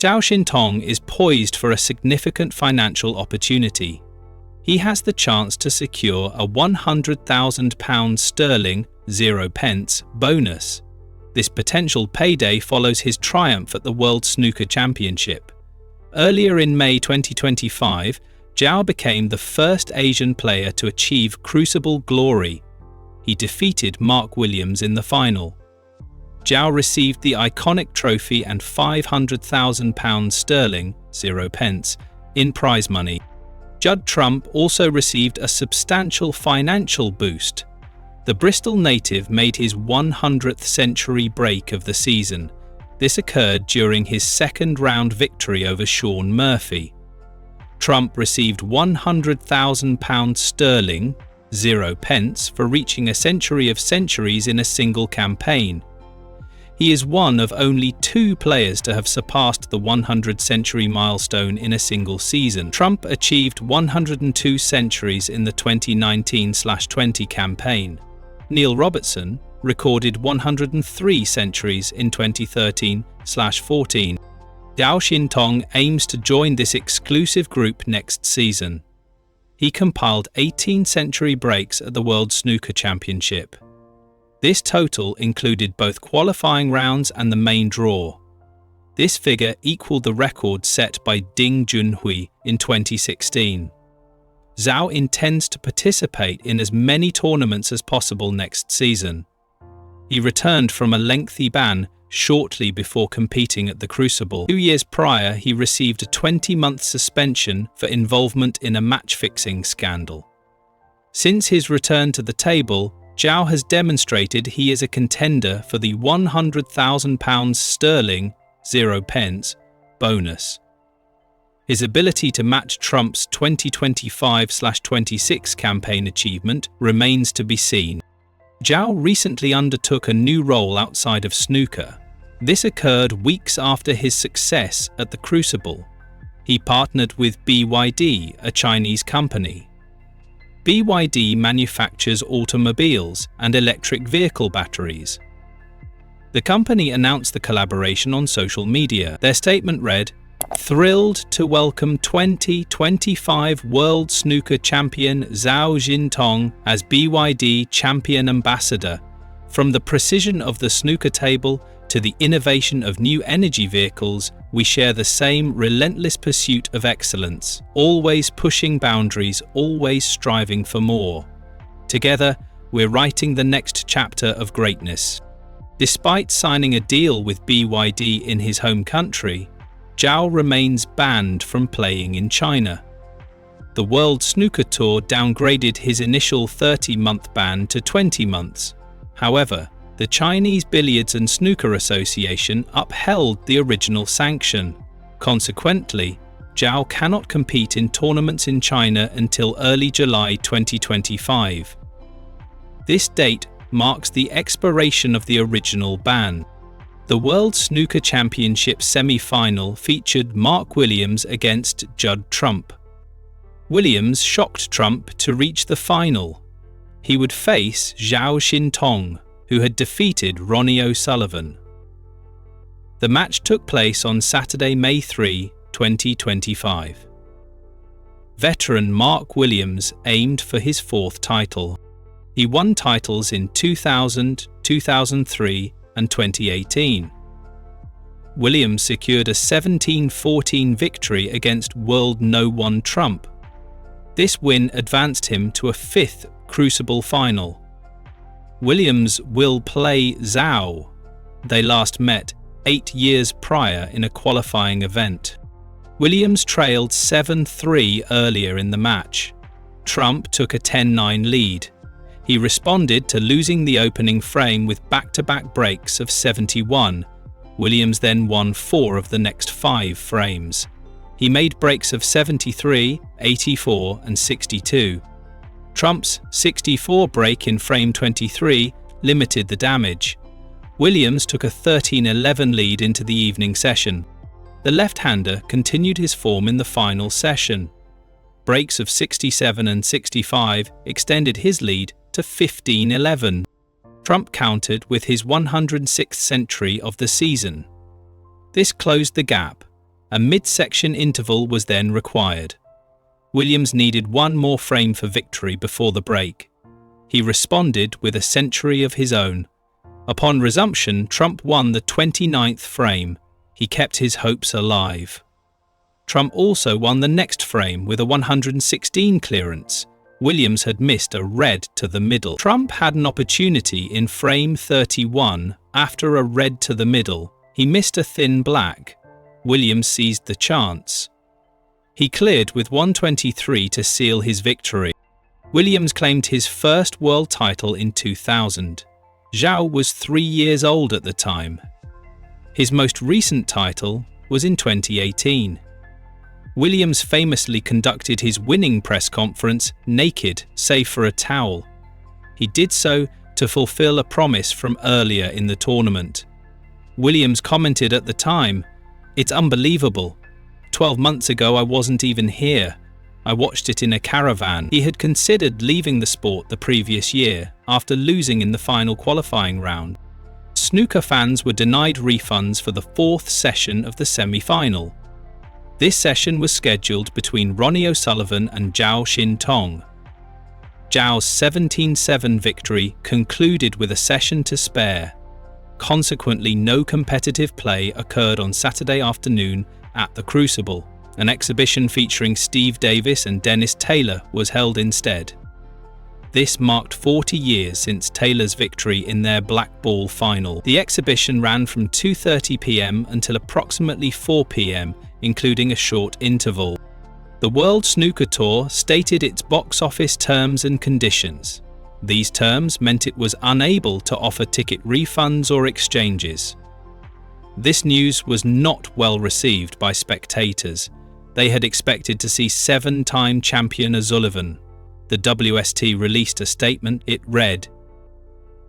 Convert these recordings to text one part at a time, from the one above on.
Zhao Xintong is poised for a significant financial opportunity. He has the chance to secure a £100,000 0 bonus. This potential payday follows his triumph at the World Snooker Championship. Earlier in May 2025, Zhao became the first Asian player to achieve Crucible glory. He defeated Mark Williams in the final. Zhao received the iconic trophy and £500,000 0 in prize money. Judd Trump also received a substantial financial boost. The Bristol native made his 100th century break of the season. This occurred during his second-round victory over Shaun Murphy. Trump received £100,000 0 for reaching a century of centuries in a single campaign. He is one of only 2 players to have surpassed the 100-century milestone in a single season. Trump achieved 102 centuries in the 2019/20 campaign. Neil Robertson recorded 103 centuries in 2013/14. Zhao Xintong aims to join this exclusive group next season. He compiled 18 century breaks at the World Snooker Championship. This total included both qualifying rounds and the main draw. This figure equaled the record set by Ding Junhui in 2016. Zhao intends to participate in as many tournaments as possible next season. He returned from a lengthy ban shortly before competing at the Crucible. 2 years prior, he received a 20-month suspension for involvement in a match-fixing scandal. Since his return to the table, Zhao has demonstrated he is a contender for the £100,000 0 bonus. His ability to match Trump's 2025/26 campaign achievement remains to be seen. Zhao recently undertook a new role outside of snooker. This occurred weeks after his success at the Crucible. He partnered with BYD, a Chinese company. BYD manufactures automobiles and electric vehicle batteries. The company announced the collaboration on social media. Their statement read, "Thrilled to welcome 2025 World Snooker Champion Zhao Xintong as BYD Champion Ambassador. From the precision of the snooker table to the innovation of new energy vehicles, we share the same relentless pursuit of excellence, always pushing boundaries, always striving for more. Together, we're writing the next chapter of greatness." Despite signing a deal with BYD in his home country, Zhao remains banned from playing in China. The World Snooker Tour downgraded his initial 30-month ban to 20 months. However, the Chinese Billiards and Snooker Association upheld the original sanction. Consequently, Zhao cannot compete in tournaments in China until early July 2025. This date marks the expiration of the original ban. The World Snooker Championship semi-final featured Mark Williams against Judd Trump. Williams shocked Trump to reach the final. He would face Zhao Xintong, who had defeated Ronnie O'Sullivan. The match took place on Saturday, May 3, 2025. Veteran Mark Williams aimed for his 4th title. He won titles in 2000, 2003, and 2018. Williams secured a 17-14 victory against world No. 1 Trump. This win advanced him to a 5th Crucible final. Williams will play Zhao. They last met 8 years prior in a qualifying event. Williams trailed 7-3 earlier in the match. Trump took a 10-9 lead. He responded to losing the opening frame with back-to-back breaks of 71. Williams then won 4 of the next 5 frames. He made breaks of 73, 84, and 62. Trump's 64 break in frame 23 limited the damage. Williams took a 13-11 lead into the evening session. The left-hander continued his form in the final session. Breaks of 67 and 65 extended his lead to 15-11. Trump countered with his 106th century of the season. This closed the gap. A midsection interval was then required. Williams needed one more frame for victory before the break. He responded with a century of his own. Upon resumption, Trump won the 29th frame. He kept his hopes alive. Trump also won the next frame with a 116 clearance. Williams had missed a red to the middle. Trump had an opportunity in frame 31 after a red to the middle. He missed a thin black. Williams seized the chance. He cleared with 123 to seal his victory. Williams claimed his first world title in 2000. Zhao was 3 years old at the time. His most recent title was in 2018. Williams famously conducted his winning press conference naked, save for a towel. He did so to fulfill a promise from earlier in the tournament. Williams commented at the time, "It's unbelievable. 12 months ago I wasn't even here. I watched it in a caravan." He had considered leaving the sport the previous year after losing in the final qualifying round. Snooker fans were denied refunds for the 4th session of the semi-final. This session was scheduled between Ronnie O'Sullivan and Zhao Xintong. Zhao's 17-7 victory concluded with a session to spare. Consequently, no competitive play occurred on Saturday afternoon at the Crucible. An exhibition featuring Steve Davis and Dennis Taylor was held instead. This marked 40 years since Taylor's victory in their black ball final. The exhibition ran from 2:30 p.m. until approximately 4 p.m., including a short interval. The World Snooker Tour stated its box office terms and conditions. These terms meant it was unable to offer ticket refunds or exchanges. This news was not well received by spectators. They had expected to see 7-time champion O'Sullivan. The WST released a statement. It read,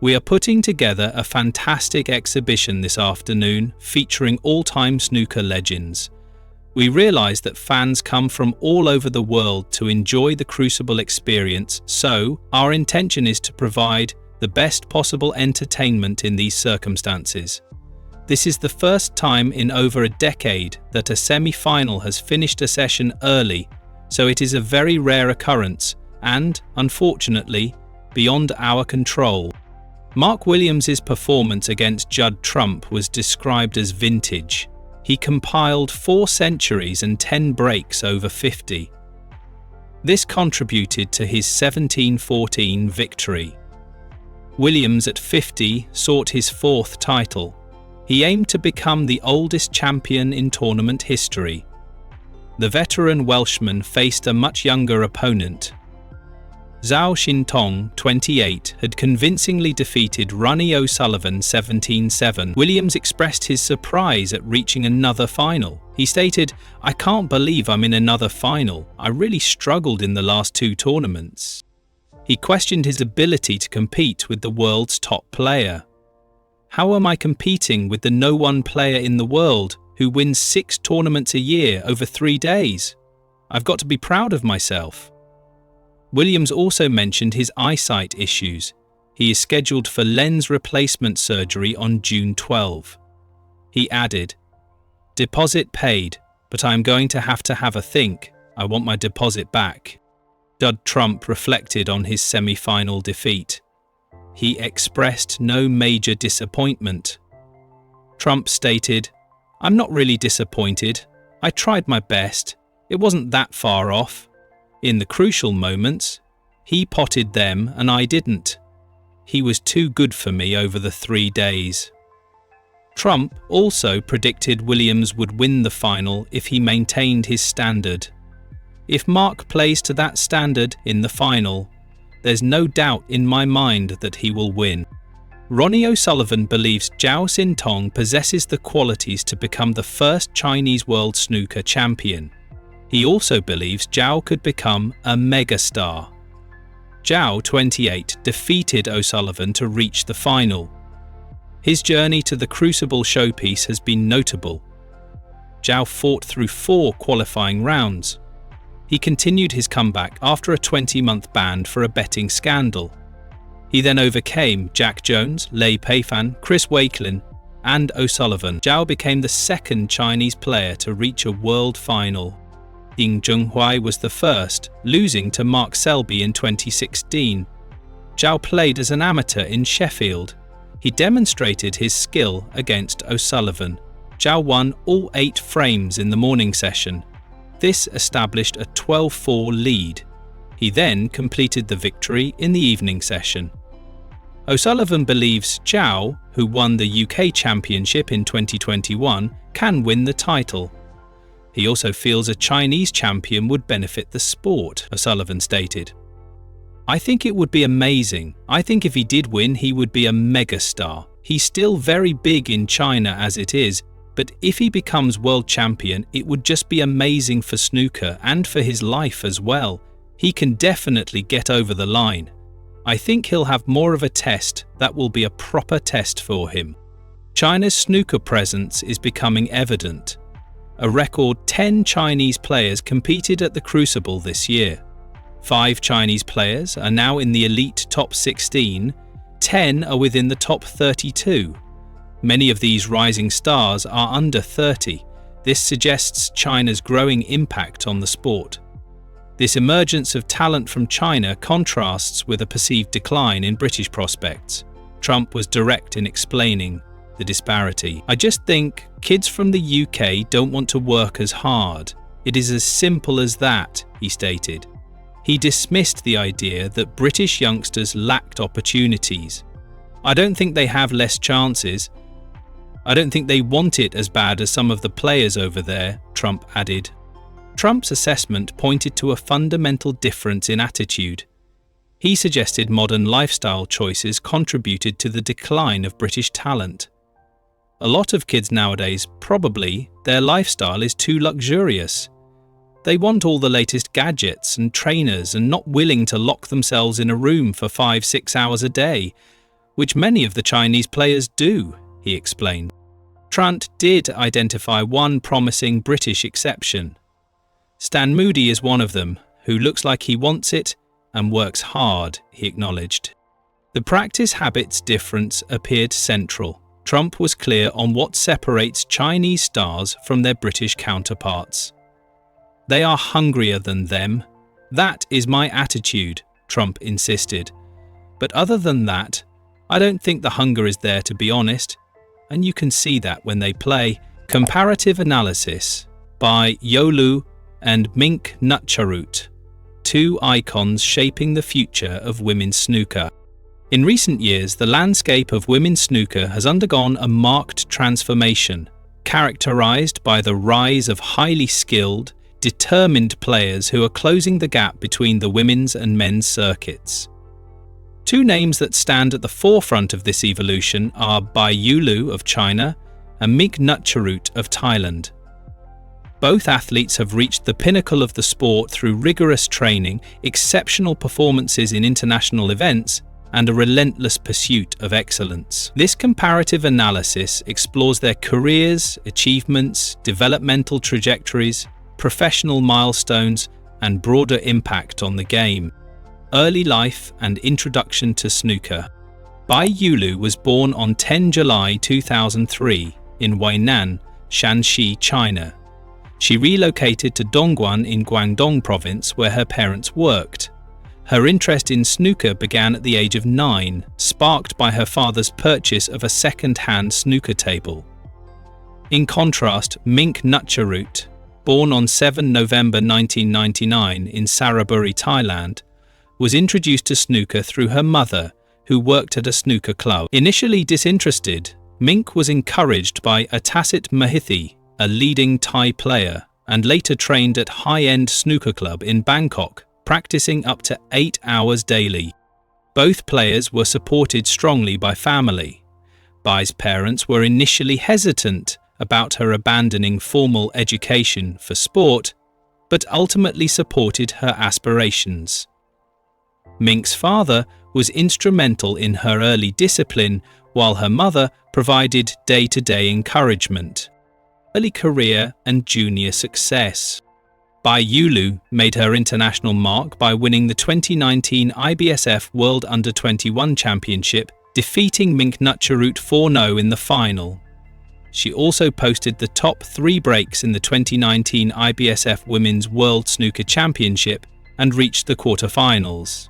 "We are putting together a fantastic exhibition this afternoon featuring all-time snooker legends. We realise that fans come from all over the world to enjoy the Crucible experience, so our intention is to provide the best possible entertainment in these circumstances. This is the first time in over a decade that a semi-final has finished a session early, so it is a very rare occurrence and, unfortunately, beyond our control." Mark Williams' performance against Judd Trump was described as vintage. He compiled 4 centuries and 10 breaks over 50. This contributed to his 17-14 victory. Williams at 50 sought his 4th title. He aimed to become the oldest champion in tournament history. The veteran Welshman faced a much younger opponent. Zhao Xintong, 28, had convincingly defeated Ronnie O'Sullivan 17-7. Williams expressed his surprise at reaching another final. He stated, "I can't believe I'm in another final. I really struggled in the last 2 tournaments." He questioned his ability to compete with the world's top player. "How am I competing with the #1 player in the world who wins 6 tournaments a year over 3 days? I've got to be proud of myself." Williams also mentioned his eyesight issues. He is scheduled for lens replacement surgery on June 12. He added, "Deposit paid, but I'm going to have a think. I want my deposit back." Judd Trump reflected on his semi-final defeat. He expressed no major disappointment. Trump stated, "I'm not really disappointed. I tried my best. It wasn't that far off. In the crucial moments, he potted them and I didn't. He was too good for me over the 3 days." Trump also predicted Williams would win the final if he maintained his standard. "If Mark plays to that standard in the final, there's no doubt in my mind that he will win." Ronnie O'Sullivan believes Zhao Xintong possesses the qualities to become the first Chinese world snooker champion. He also believes Zhao could become a megastar. Zhao, 28, defeated O'Sullivan to reach the final. His journey to the Crucible showpiece has been notable. Zhao fought through 4 qualifying rounds. He continued his comeback after a 20-month ban for a betting scandal. He then overcame Jack Jones, Lei Peifan, Chris Wakelin, and O'Sullivan. Zhao became the second Chinese player to reach a world final. Ying Zhenghuai was the first, losing to Mark Selby in 2016. Zhao played as an amateur in Sheffield. He demonstrated his skill against O'Sullivan. Zhao won all 8 frames in the morning session. This established a 12-4 lead. He then completed the victory in the evening session. O'Sullivan believes Zhao, who won the UK Championship in 2021, can win the title. He also feels a Chinese champion would benefit the sport, O'Sullivan stated. I think it would be amazing. I think if he did win, he would be a megastar. He's still very big in China as it is, but if he becomes world champion, it would just be amazing for snooker and for his life as well. He can definitely get over the line. I think he'll have more of a test that will be a proper test for him. China's snooker presence is becoming evident. A record 10 Chinese players competed at the Crucible this year. 5 Chinese players are now in the elite top 16, 10 are within the top 32. Many of these rising stars are under 30. This suggests China's growing impact on the sport. This emergence of talent from China contrasts with a perceived decline in British prospects. Trump was direct in explaining the disparity. I just think kids from the UK don't want to work as hard. It is as simple as that, he stated. He dismissed the idea that British youngsters lacked opportunities. I don't think they have less chances. I don't think they want it as bad as some of the players over there, Trump added. Trump's assessment pointed to a fundamental difference in attitude. He suggested modern lifestyle choices contributed to the decline of British talent. A lot of kids nowadays, probably, their lifestyle is too luxurious. They want all the latest gadgets and trainers and not willing to lock themselves in a room for 5-6 hours a day, which many of the Chinese players do, he explained. Trant did identify one promising British exception. Stan Moody is one of them, who looks like he wants it and works hard, he acknowledged. The practice habits difference appeared central. Trump was clear on what separates Chinese stars from their British counterparts. They are hungrier than them. That is my attitude, Trump insisted. But other than that, I don't think the hunger is there, to be honest. And you can see that when they play. Comparative analysis by Yolu and Mink Nutcharut, 2 icons shaping the future of women's snooker. In recent years, the landscape of women's snooker has undergone a marked transformation, characterized by the rise of highly skilled, determined players who are closing the gap between the women's and men's circuits. 2 names that stand at the forefront of this evolution are Bai Yulu of China and Mink Nutcharut of Thailand. Both athletes have reached the pinnacle of the sport through rigorous training, exceptional performances in international events, and a relentless pursuit of excellence. This comparative analysis explores their careers, achievements, developmental trajectories, professional milestones, and broader impact on the game. Early life and introduction to snooker. Bai Yulu was born on 10 July 2003 in Weinan, Shanxi, China. She relocated to Dongguan in Guangdong province where her parents worked. Her interest in snooker began at the age of 9, sparked by her father's purchase of a second-hand snooker table. In contrast, Mink Nutcharut, born on 7 November 1999 in Saraburi, Thailand, was introduced to snooker through her mother, who worked at a snooker club. Initially disinterested, Mink was encouraged by Atasit Mahithi, a leading Thai player, and later trained at high-end snooker club in Bangkok, practicing up to 8 hours daily. Both players were supported strongly by family. Bai's parents were initially hesitant about her abandoning formal education for sport, but ultimately supported her aspirations. Mink's father was instrumental in her early discipline, while her mother provided day-to-day encouragement. Early career and junior success. Bai Yulu made her international mark by winning the 2019 IBSF World Under-21 Championship, defeating Mink Nutcharut 4-0 in the final. she also posted the top 3 breaks in the 2019 IBSF Women's World Snooker Championship and reached the quarterfinals.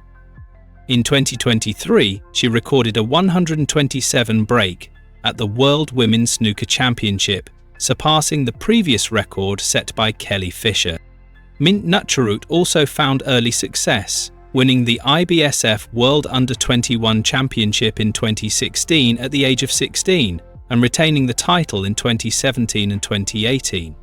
In 2023, she recorded a 127 break at the World Women's Snooker Championship, surpassing the previous record set by Kelly Fisher. Mint Nutcharut also found early success, winning the IBSF World Under-21 Championship in 2016 at the age of 16 and retaining the title in 2017 and 2018.